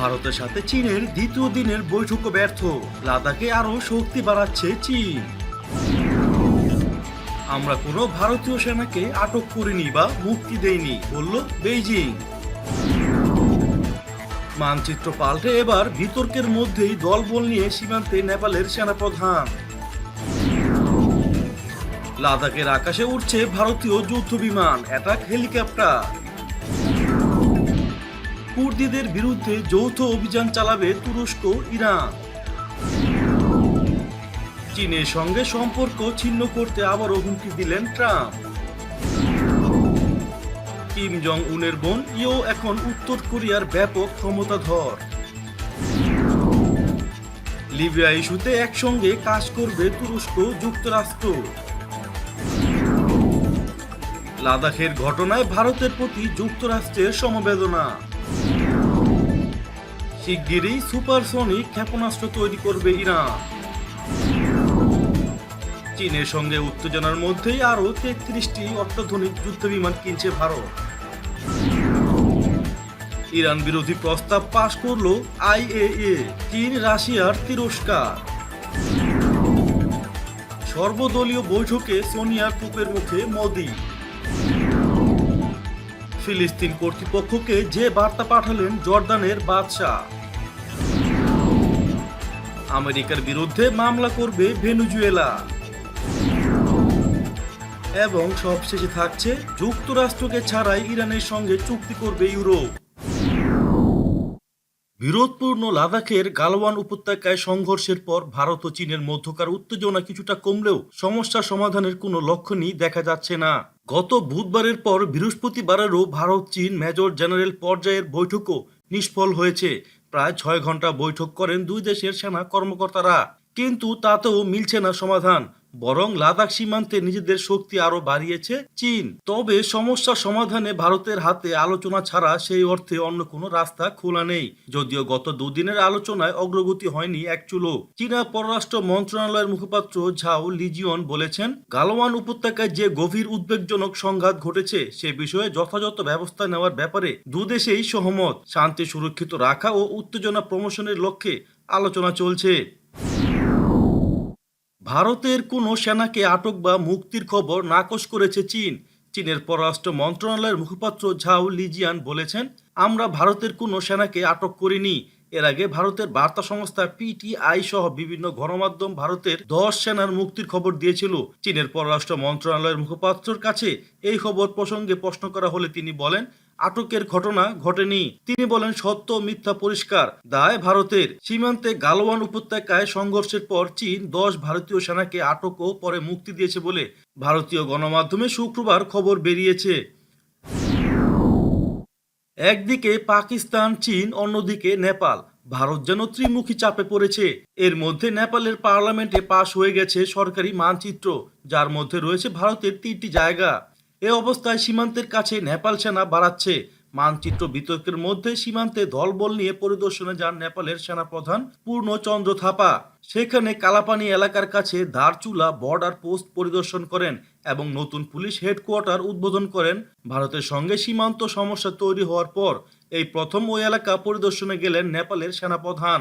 ভারতের সাথে চীনের দ্বিতীয় দিনের বৈঠক ব্যর্থ, লাদাখে আরো শক্তি বাড়াচ্ছে চীন। আমরা কোনো ভারতীয় সেনাকে আটক করিনি বা মুক্তি দেইনি, বলল বেইজিং। মানচিত্র পাল্টে এবার বিতর্কের মধ্যেই দলবল নিয়ে সীমান্তে নেপালের সেনাপ্রধান। লাদাখের আকাশে উঠছে ভারতীয় যুদ্ধ বিমান, অ্যাটাক হেলিকপ্টার। কুর্দিদের বিরুদ্ধে যৌথ অভিযান চালাবে তুরস্ক, ইরান। চীনের সঙ্গে সম্পর্ক ছিন্ন করতে আবারও হুমকি দিলেন ট্রাম্প। কিম জং উনের বোন ইও এখন উত্তর কোরিয়ার ব্যাপক ক্ষমতাধর। লিবিয়া ইস্যুতে একসঙ্গে কাজ করবে তুরস্ক, যুক্তরাষ্ট্র। লাদাখের ঘটনায় ভারতের প্রতি যুক্তরাষ্ট্রের সমবেদনা। শিগগিরই সুপারসনিক ক্ষেপণাস্ত্র তৈরি করবে ইরান। চীনের সঙ্গে উত্তেজনার মধ্যেই আরও ৩৩টি অত্যাধুনিক যুদ্ধবিমান কিনছে ভারত। ইরান বিরোধী প্রস্তাব পাশ করল আইএএ, চীন রাশিয়ার তিরস্কার। সর্বদলীয় বৈঠকে সোনিয়ার কূপের মুখে মোদি। ফিলিস্তিন কর্তৃপক্ষকে যে বার্তা পাঠালেন জর্দানের বাদশাহ। আমেরিকার বিরুদ্ধে মামলা করবে ভেনেজুয়েলা। এবং সবশেষে থাকছে, যুক্তরাষ্ট্রকে ছাড়াই ইরানের সঙ্গে চুক্তি করবে ইউরোপ। বিরোধপূর্ণ লাদাখের গালওয়ান উপত্যকায় সংঘর্ষের পর ভারত ও চীনের মধ্যকার উত্তেজনা কিছুটা কমলেও সমস্যা সমাধানের কোনো লক্ষণই দেখা যাচ্ছে না। গত বুধবারের পর বৃহস্পতিবারেরও ভারত চীন মেজর জেনারেল পর্যায়ের বৈঠকও নিষ্ফল হয়েছে। প্রায় ৬ ঘন্টা বৈঠক করেন দুই দেশের সেনা কর্মকর্তারা, কিন্তু তাতেও মিলছে না সমাধান। বরং লাদাখ সীমান্তে নিজেদের শক্তি আরো বাড়িয়েছে চীন। তবে সমস্যা সমাধানে ভারতের হাতে আলোচনা ছাড়া সেই অর্থে অন্য কোনো রাস্তা খোলা নেই। যদিও গত দুদিনের আলোচনায় অগ্রগতি হয়নি এক চুলো। চীনা পররাষ্ট্র মন্ত্রণালয়ের মুখপাত্র ঝাও লিজিয়ন বলেছেন, গালওয়ান উপত্যকায় যে গভীর উদ্বেগজনক সংঘাত ঘটেছে সে বিষয়ে যথাযথ ব্যবস্থা নেওয়ার ব্যাপারে দুদেশেই সহমত। শান্তি সুরক্ষিত রাখা ও উত্তেজনা প্রমোশনের লক্ষ্যে আলোচনা চলছে। ভারতের কোনো সেনাকে আটক বা মুক্তির খবর নাকচ করেছে চীন। চীনের পররাষ্ট্র মন্ত্রণালয়ের মুখপাত্র ঝাও লিজিয়ান বলেছেন, আমরা ভারতের কোনো সেনাকে আটক করিনি। এর আগে ভারতের বার্তা সংস্থা পিটিআই সহ বিভিন্ন গণমাধ্যম ভারতের 10 সেনার মুক্তির খবর দিয়েছিল। চীনের পররাষ্ট্র মন্ত্রণালয়ের মুখপাত্রের কাছে এই খবর প্রসঙ্গে প্রশ্ন করা হলে তিনি বলেন, আটকের ঘটনা ঘটেনি। তিনি বলেন, সত্য মিথ্যা পরিষ্কার, দায় ভারতের। সীমান্তে গালওয়ান উপত্যকায় সংঘর্ষের পর চীন 10 ভারতীয় সেনাকে আটক ও পরে মুক্তি দিয়েছে বলে ভারতীয় গণমাধ্যমে শুক্রবার খবর বেরিয়েছে। একদিকে পাকিস্তান, চীন, অন্যদিকে নেপাল। ভারত যেন ত্রিমুখী চাপে পড়েছে। এর মধ্যে নেপালের পার্লামেন্টে পাশ হয়ে গেছে সরকারি মানচিত্র, যার মধ্যে রয়েছে ভারতের 3টি জায়গা। এ অবস্থায় সীমান্তের কাছে নেপাল সেনা বাড়াচ্ছে। মানচিত্র বিতর্কের মধ্যে সীমান্তে দলবল নিয়ে পরিদর্শনে যান নেপালের সেনাপ্রধান পূর্ণচন্দ্র থাপা। সেখানে কালাপানি এলাকার কাছে ধারচুলা বর্ডার পোস্ট পরিদর্শন করেন এবং নতুন পুলিশ হেডকোয়ার্টার উদ্বোধন করেন। ভারতের সঙ্গে সীমান্ত সমস্যা তৈরি হওয়ার পর এই প্রথম ওই এলাকা পরিদর্শনে গেলেন নেপালের সেনাপ্রধান।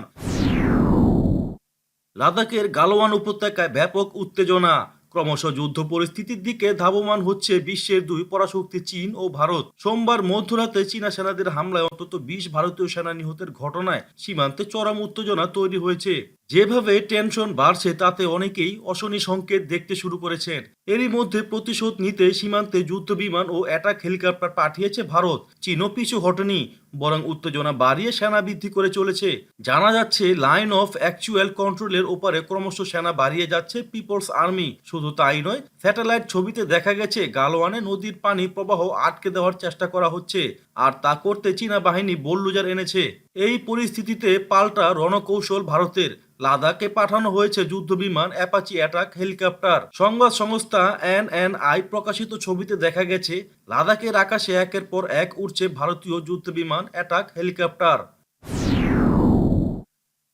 লাদাখের গালওয়ান উপত্যকায় ব্যাপক উত্তেজনা। ক্রমশ যুদ্ধ পরিস্থিতির দিকে ধাবমান হচ্ছে বিশ্বের দুই পরাশক্তি চীন ও ভারত। সোমবার মধ্যরাতে চীনা সেনাদের হামলায় অন্তত 20 ভারতীয় সেনা নিহতের ঘটনায় সীমান্তে চরম উত্তেজনা তৈরি হয়েছে। যেভাবে টেনশন বাড়ছে তাতে অনেকেই অশনি সংকেত দেখতে শুরু করেছেন। এরই মধ্যে প্রতিশোধ নিতে সীমান্তে যুদ্ধ বিমান ও অ্যাটাক হেলিকপ্টার পাঠিয়েছে ভারত। চীনও পিছু হটেনি, বরং উত্তেজনা বাড়িয়ে সেনা বৃদ্ধি করে চলেছে। জানা যাচ্ছে, লাইন অফ অ্যাকচুয়াল কন্ট্রোলের ওপারে ক্রমশ সেনা বাড়িয়ে যাচ্ছে পিপলস আর্মি। শুধু তাই নয়, স্যাটেলাইট ছবিতে দেখা গেছে গালওয়ানে নদীর পানি প্রবাহ আটকে দেওয়ার চেষ্টা করা হচ্ছে, আর তা করতে চীনা বাহিনী বোলডোজার এনেছে। এই পরিস্থিতিতে পাল্টা রণকৌশল ভারতের। লাদাখে পাঠানো হয়েছে যুদ্ধবিমান অ্যাপাচি অ্যাটাক হেলিকপ্টার। সংবাদ সংস্থা এনএনআই প্রকাশিত ছবিতে দেখা গেছে, লাদাখের আকাশে একের পর এক উড়ছে ভারতীয় যুদ্ধবিমান অ্যাটাক হেলিকপ্টার।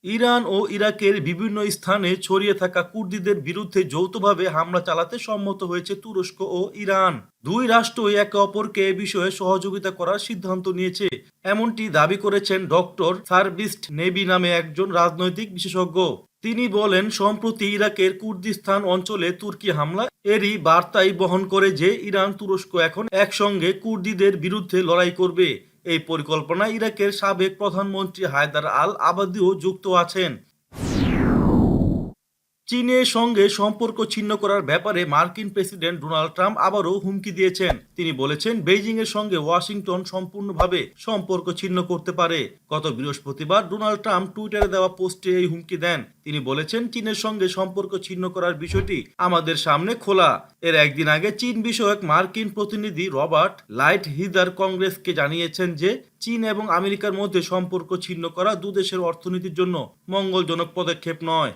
ইরান ও ইরাকের বিভিন্ন স্থানে ছড়িয়ে থাকা কুর্দিদের বিরুদ্ধে যৌথভাবে হামলা চালাতে সম্মত হয়েছে তুরস্ক ও ইরান। দুই রাষ্ট্রই একে অপরকে এ বিষয়ে সহযোগিতা করার সিদ্ধান্ত নিয়েছে, এমনটি দাবি করেছেন ডক্টর সার্বিস্ট নেবি নামে একজন রাজনৈতিক বিশেষজ্ঞ। তিনি বলেন, সম্প্রতি ইরাকের কুর্দিস্তান অঞ্চলে তুর্কি হামলা এরই বার্তাই বহন করে যে ইরান তুরস্ক এখন একসঙ্গে কুর্দিদের বিরুদ্ধে লড়াই করবে। এই পরিকল্পনায় ইরাকের সাবেক প্রধানমন্ত্রী হায়দার আল আবাদিও যুক্ত আছেন। চীনের সঙ্গে সম্পর্ক ছিন্ন করার ব্যাপারে মার্কিন প্রেসিডেন্ট ডোনাল্ড ট্রাম্প আবারও হুমকি দিয়েছেন। তিনি বলেছেন, বেইজিং এর সঙ্গে ওয়াশিংটন সম্পূর্ণভাবে সম্পর্ক ছিন্ন করতে পারে। গত বৃহস্পতিবার ডোনাল্ড ট্রাম্প টুইটারে দেওয়া পোস্টে এই হুমকি দেন। তিনি বলেছেন, চীনের সঙ্গে সম্পর্ক ছিন্ন করার বিষয়টি আমাদের সামনে খোলা। এর একদিন আগে চীন বিষয়ক মার্কিন প্রতিনিধি রবার্ট লাইট হিদার কংগ্রেসকে জানিয়েছেন যে চীন এবং আমেরিকার মধ্যে সম্পর্ক ছিন্ন করা দুদেশের অর্থনীতির জন্য মঙ্গলজনক পদক্ষেপ নয়।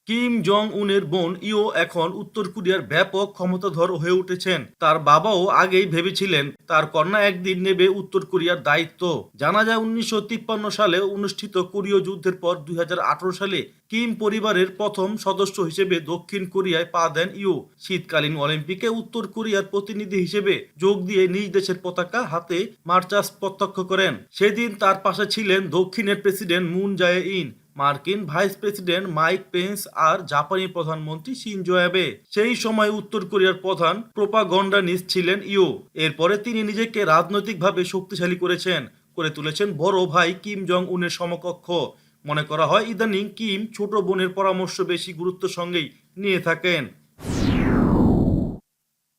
কিম জং উনের বোন ইও এখন উত্তর কোরিয়ার ব্যাপক ক্ষমতাধর হয়ে উঠেছেন। তার বাবাও আগেই ভেবেছিলেন তার কন্যা একদিন নেবে উত্তর কোরিয়ার দায়িত্ব। জানা যায় 1953 সালে অনুষ্ঠিত কোরীয় যুদ্ধের পর 2018 সালে কিম পরিবারের প্রথম সদস্য হিসেবে দক্ষিণ কোরিয়ায় পা দেন ইও। শীতকালীন অলিম্পিকে উত্তর কোরিয়ার প্রতিনিধি হিসেবে যোগ দিয়ে নিজ দেশের পতাকা হাতে মার্চাস প্রত্যক্ষ করেন। সেদিন তার পাশে ছিলেন দক্ষিণের প্রেসিডেন্ট মুন জায়ে ইন, মার্কিন ভাইস প্রেসিডেন্ট মাইক পেন্স আর জাপানি প্রধানমন্ত্রী শিনজো অ্যাবে। সেই সময় উত্তর কোরিয়ার প্রধান প্রোপাগন্ডানিস্ট ছিলেন ইও। এরপরে তিনি নিজেকে রাজনৈতিকভাবে শক্তিশালী করে তুলেছেন বড় ভাই কিম জং উনের সমকক্ষ। মনে করা হয় ইদানিং কিম ছোট বোনের পরামর্শ বেশি গুরুত্বের সঙ্গেই নিয়ে থাকেন।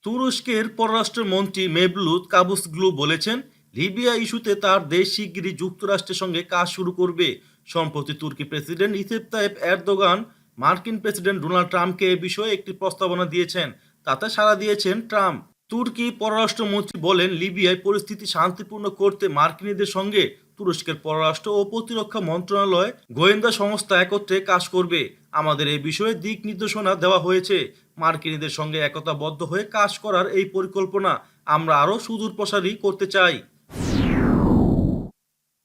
তুরস্কের পররাষ্ট্রমন্ত্রী মেভলুত কাভুসগ্লু বলেছেন, লিবিয়া ইস্যুতে তার দেশ শিগগিরই যুক্তরাষ্ট্রের সঙ্গে কাজ শুরু করবে। সম্প্রতি তুর্কি প্রেসিডেন্ট রিসেপ তাইপ এরদোগান মার্কিন প্রেসিডেন্ট ডোনাল্ড ট্রাম্পকে এ বিষয়ে একটি প্রস্তাবনা দিয়েছেন। তাতে সাড়া দিয়েছেন ট্রাম্প। তুর্কি পররাষ্ট্রমন্ত্রী বলেন, লিবিয়ায় পরিস্থিতি শান্তিপূর্ণ করতে মার্কিনীদের সঙ্গে তুরস্কের পররাষ্ট্র ও প্রতিরক্ষা মন্ত্রণালয় গোয়েন্দা সংস্থা একত্রে কাজ করবে। আমাদের এই বিষয়ে দিক নির্দেশনা দেওয়া হয়েছে। মার্কিনীদের সঙ্গে একতাবদ্ধ হয়ে কাজ করার এই পরিকল্পনা আমরা আরও সুদূর প্রসারী করতে চাই।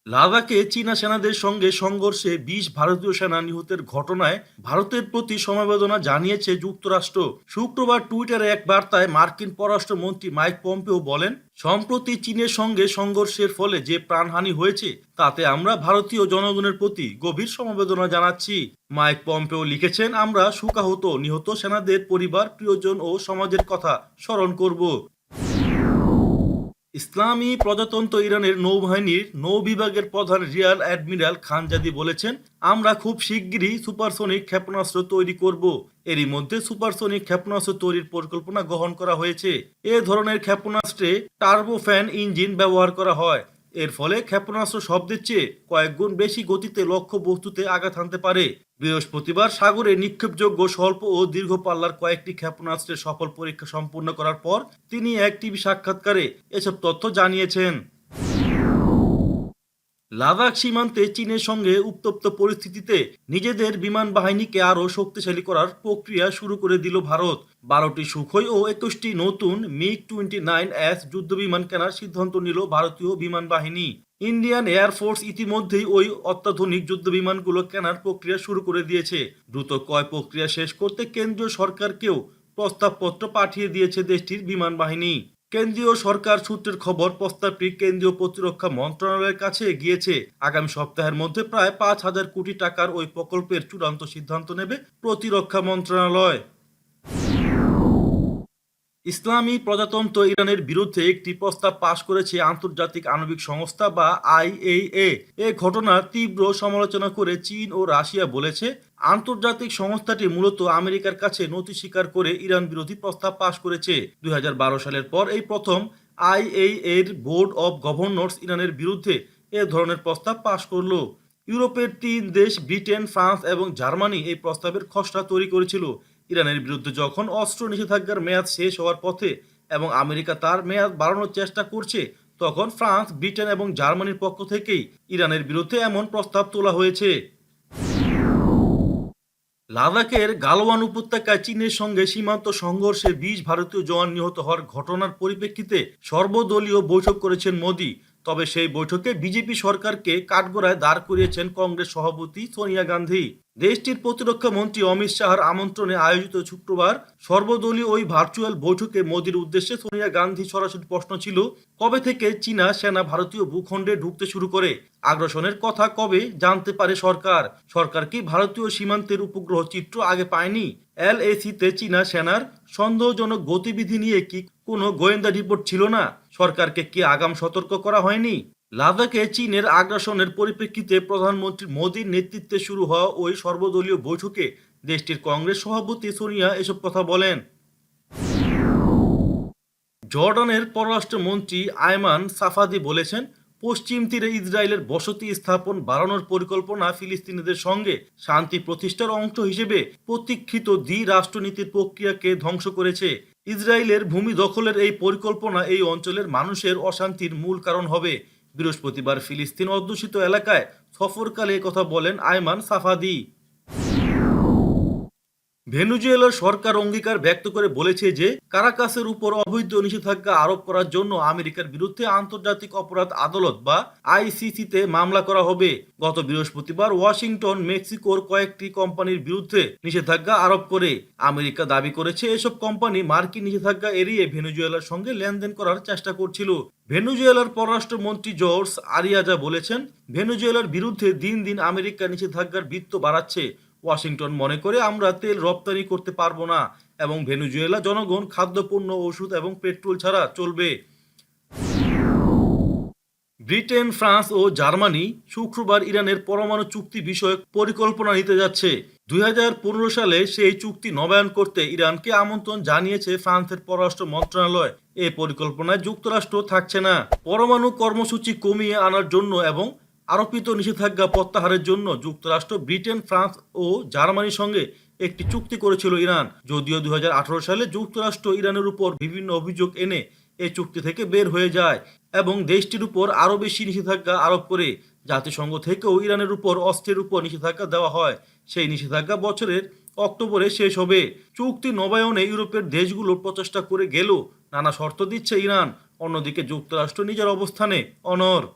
লাদাখে চীনা সেনাদের সঙ্গে সংঘর্ষে 20 ভারতীয় সেনা নিহতের ঘটনায় ভারতের প্রতি সমবেদনা জানিয়েছে যুক্তরাষ্ট্র। শুক্রবার টুইটারে এক বার্তায় মার্কিন পররাষ্ট্রমন্ত্রী মাইক পম্পেও বলেন, সম্প্রতি চীনের সঙ্গে সংঘর্ষের ফলে যে প্রাণহানি হয়েছে তাতে আমরা ভারতীয় জনগণের প্রতি গভীর সমবেদনা জানাচ্ছি। মাইক পম্পেও লিখেছেন, আমরা শোকাহত নিহত সেনাদের পরিবার, প্রিয়জন ও সমাজের কথা স্মরণ করব। ইসলামী প্রজাতন্ত্র ইরানের নৌবাহিনীর নৌ বিভাগের প্রধান রিয়ার অ্যাডমিরাল খানজাদি বলেছেন, আমরা খুব শিগগিরই সুপারসনিক ক্ষেপণাস্ত্র তৈরি করব। এরই মধ্যে সুপারসনিক ক্ষেপণাস্ত্র তৈরির পরিকল্পনা গ্রহণ করা হয়েছে। এ ধরনের ক্ষেপণাস্ত্রে টার্বোফ্যান ইঞ্জিন ব্যবহার করা হয়। এর ফলে ক্ষেপণাস্ত্র শব্দের চেয়ে কয়েক গুণ বেশি গতিতে লক্ষ্য বস্তুতে আঘাত হানতে পারে। বৃহস্পতিবার সাগরে নিক্ষেপযোগ্য স্বল্প ও দীর্ঘ পাল্লার কয়েকটি ক্ষেপণাস্ত্রের সফল পরীক্ষা সম্পূর্ণ করার পর তিনি এক টিভি সাক্ষাৎকারে এসব তথ্য জানিয়েছেন। লাদাখ সীমান্তে চীনের সঙ্গে উত্তপ্ত পরিস্থিতিতে নিজেদের বিমান বাহিনীকে আরও শক্তিশালী করার প্রক্রিয়া শুরু করে দিল ভারত। 12টি সুখোই ও 21টি নতুন মিগ-29S যুদ্ধবিমান কেনার সিদ্ধান্ত নিল ভারতীয় বিমান বাহিনী। ইন্ডিয়ান এয়ারফোর্স ইতিমধ্যেই ওই অত্যাধুনিক যুদ্ধবিমানগুলো কেনার প্রক্রিয়া শুরু করে দিয়েছে। দ্রুত ক্রয় প্রক্রিয়া শেষ করতে কেন্দ্রীয় সরকারকেও প্রস্তাবপত্র পাঠিয়ে দিয়েছে দেশটির বিমান বাহিনী। কেন্দ্রীয় সরকার সূত্রের খবর, প্রস্তাবটি কেন্দ্রীয় প্রতিরক্ষা মন্ত্রণালয়ের কাছে গিয়েছে। আগামী সপ্তাহের মধ্যে প্রায় 5,000 কোটি টাকার ওই প্রকল্পের চূড়ান্ত সিদ্ধান্ত নেবে প্রতিরক্ষা মন্ত্রণালয়। ইসলামী প্রজাতন্ত্র ইরানের বিরুদ্ধে একটি প্রস্তাব পাশ করেছে আন্তর্জাতিক আণবিক সংস্থা বা IAEA। এ ঘটনার তীব্র সমালোচনা করে চীন ও রাশিয়া বলেছে, আন্তর্জাতিক সংস্থাটি মূলত আমেরিকার কাছে নথি স্বীকার করে ইরান বিরোধী প্রস্তাব পাশ করেছে। 2012 সালের পর এই প্রথম IAEA এর বোর্ড অব গভর্নর্স ইরানের বিরুদ্ধে এ ধরনের প্রস্তাব পাশ করল। ইউরোপের 3 দেশ ব্রিটেন, ফ্রান্স এবং জার্মানি এই প্রস্তাবের খসড়া তৈরি করেছিল। ইরানের বিরুদ্ধে যখন অস্ত্র নিষেধাজ্ঞার মেয়াদ শেষ হওয়ার পথে এবং আমেরিকা তার মেয়াদ বাড়ানোর চেষ্টা করছে, তখন ফ্রান্স, ব্রিটেন এবং জার্মানির পক্ষ থেকেই ইরানের বিরুদ্ধে এমন প্রস্তাব তোলা হয়েছে। লাদাখের গালওয়ান উপত্যকায় চীনের সঙ্গে সীমান্ত সংঘর্ষে 20 ভারতীয় জওয়ান নিহত হওয়ার ঘটনার পরিপ্রেক্ষিতে সর্বদলীয় বৈঠক করেছেন মোদি। তবে সেই বৈঠকে বিজেপি সরকারকে কাঠগড়ায় দাঁড় করিয়েছেন কংগ্রেস সভাপতি সোনিয়া গান্ধী। দেশটির প্রতিরক্ষা মন্ত্রী অমিত শাহর আমন্ত্রণে আয়োজিত শুক্রবার সর্বদলীয় ওই ভার্চুয়াল বৈঠকে মোদির উদ্দেশ্যে সোনিয়া গান্ধী সরাসরি প্রশ্ন ছিল, কবে থেকে চীনা সেনা ভারতীয় ভূখণ্ডে ঢুকতে শুরু করে? আগ্রাসনের কথা কবে জানতে পারে সরকার? সরকার কি ভারতীয় সীমান্তের উপগ্রহ চিত্র আগে পায়নি? এলএসিতে চীনা সেনার সন্দেহজনক গতিবিধি নিয়ে কি কোনো গোয়েন্দা রিপোর্ট ছিল না? সরকারকে কি আগাম সতর্ক করা হয়নি? লাদাখে চীনের আগ্রাসনের পরিপ্রেক্ষিতে প্রধানমন্ত্রী মোদীর নেতৃত্বে শুরু হওয়া ওই সর্বদলীয় বৈঠকে দেশটির কংগ্রেস সভাপতি সোনিয়া এসব কথা বলেন। জর্ডানের পররাষ্ট্রমন্ত্রী আয়মান সাফাদি বলেছেন, পশ্চিম তীরে ইসরায়েলের বসতি স্থাপন বাড়ানোর পরিকল্পনা ফিলিস্তিনিদের সঙ্গে শান্তি প্রতিষ্ঠার অংশ হিসেবে প্রতীক্ষিত দ্বি-রাষ্ট্রনীতির প্রক্রিয়াকে ধ্বংস করেছে। ইসরায়েলের ভূমি দখলের এই পরিকল্পনা এই অঞ্চলের মানুষের অশান্তির মূল কারণ হবে। বৃহস্পতিবার ফিলিস্তিন অধ্যুষিত এলাকায় সফরকালে কথা বলেন আয়মান সাফাদি। ভেনেজুয়েলার সরকার অঙ্গীকার ব্যক্ত করে বলেছে যে কারাকাসের উপর অবৈধ নিষেধাজ্ঞা আরোপ করার জন্য আমেরিকার বিরুদ্ধে আন্তর্জাতিক অপরাধ আদালত বা আইসিসিতে মামলা করা হবে। গত বৃহস্পতিবার ওয়াশিংটন মেক্সিকোর কয়েকটি কোম্পানির বিরুদ্ধে নিষেধাজ্ঞা আরোপ করে। আমেরিকা দাবি করেছে এসব কোম্পানি মার্কিন নিষেধাজ্ঞা এড়িয়ে ভেনেজুয়েলার সঙ্গে লেনদেন করার চেষ্টা করছিল। ভেনেজুয়েলার পররাষ্ট্রমন্ত্রী জর্জ আরিয়াজা বলেছেন, ভেনেজুয়েলার বিরুদ্ধে দিন দিন আমেরিকা নিষেধাজ্ঞার বৃত্ত বাড়াচ্ছে। ওয়াশিংটন মনে করে আমরা তেল রপ্তানি করতে পারবো না এবং ভেনেজুয়েলা জনগণ খাদ্যপণ্য, ওষুধ এবং পেট্রোল ছাড়া চলবে। ব্রিটেন, ফ্রান্স ও জার্মানি শুক্রবার ইরানের পরমাণু চুক্তি বিষয়ক পরিকল্পনা নিতে যাচ্ছে। 2015 সালে সেই চুক্তি নবায়ন করতে ইরানকে আমন্ত্রণ জানিয়েছে ফ্রান্সের পররাষ্ট্র মন্ত্রণালয়। এ পরিকল্পনায় যুক্তরাষ্ট্র থাকছে না। পরমাণু কর্মসূচি কমিয়ে আনার জন্য এবং আরোপিত নিষেধাজ্ঞা প্রত্যাহারের জন্য যুক্তরাষ্ট্র, ব্রিটেন, ফ্রান্স ও জার্মানির সঙ্গে একটি চুক্তি করেছিল ইরান। যদিও 2018 সালে যুক্তরাষ্ট্র ইরানের উপর বিভিন্ন অভিযোগ এনে এই চুক্তি থেকে বের হয়ে যায় এবং দেশটির উপর আরও বেশি নিষেধাজ্ঞা আরোপ করে। জাতিসংঘ থেকেও ইরানের উপর অস্ত্রের উপর নিষেধাজ্ঞা দেওয়া হয়। সেই নিষেধাজ্ঞা বছরের অক্টোবরে শেষ হবে। চুক্তি নবায়নে ইউরোপের দেশগুলো প্রচেষ্টা করে গেলেও নানা শর্ত দিচ্ছে ইরান। অন্যদিকে যুক্তরাষ্ট্র নিজের অবস্থানে অনড়।